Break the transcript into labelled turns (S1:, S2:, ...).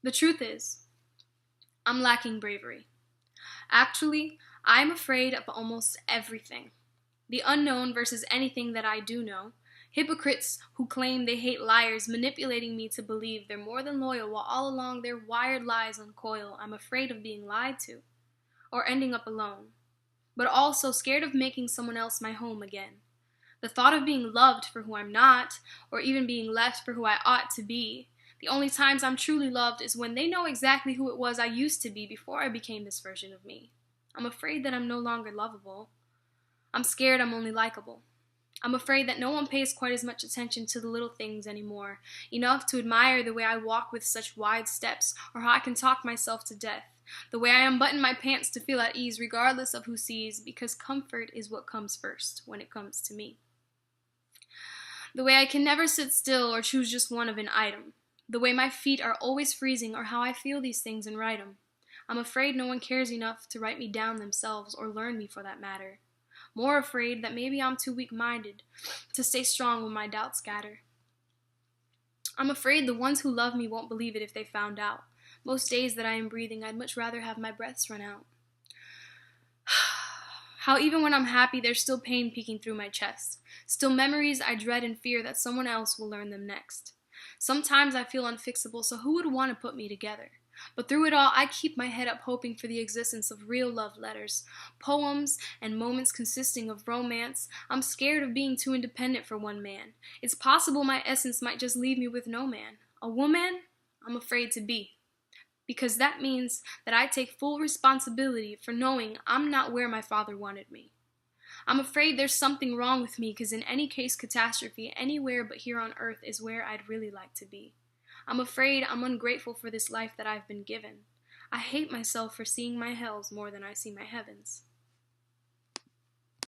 S1: The truth is, I'm lacking bravery. Actually, I'm afraid of almost everything. The unknown versus anything that I do know. Hypocrites who claim they hate liars manipulating me to believe they're more than loyal while all along their wired lies uncoil. I'm afraid of being lied to or ending up alone, but also scared of making someone else my home again. The thought of being loved for who I'm not, or even being left for who I ought to be. The only times I'm truly loved is when they know exactly who it was I used to be before I became this version of me. I'm afraid that I'm no longer lovable. I'm scared I'm only likable. I'm afraid that no one pays quite as much attention to the little things anymore, enough to admire the way I walk with such wide steps, or how I can talk myself to death, the way I unbutton my pants to feel at ease regardless of who sees, because comfort is what comes first when it comes to me. The way I can never sit still or choose just one of an item, the way my feet are always freezing, or how I feel these things and write them. I'm afraid no one cares enough to write me down themselves, or learn me for that matter. More afraid that maybe I'm too weak-minded to stay strong when my doubts scatter. I'm afraid the ones who love me won't believe it if they found out. Most days that I am breathing, I'd much rather have my breaths run out. How even when I'm happy, there's still pain peeking through my chest. Still memories I dread and fear that someone else will learn them next. Sometimes I feel unfixable, so who would want to put me together? But through it all, I keep my head up hoping for the existence of real love letters, poems, and moments consisting of romance. I'm scared of being too independent for one man. It's possible my essence might just leave me with no man. A woman? I'm afraid to be. Because that means that I take full responsibility for knowing I'm not where my father wanted me. I'm afraid there's something wrong with me, because in any case catastrophe, anywhere but here on earth is where I'd really like to be. I'm afraid I'm ungrateful for this life that I've been given. I hate myself for seeing my hells more than I see my heavens.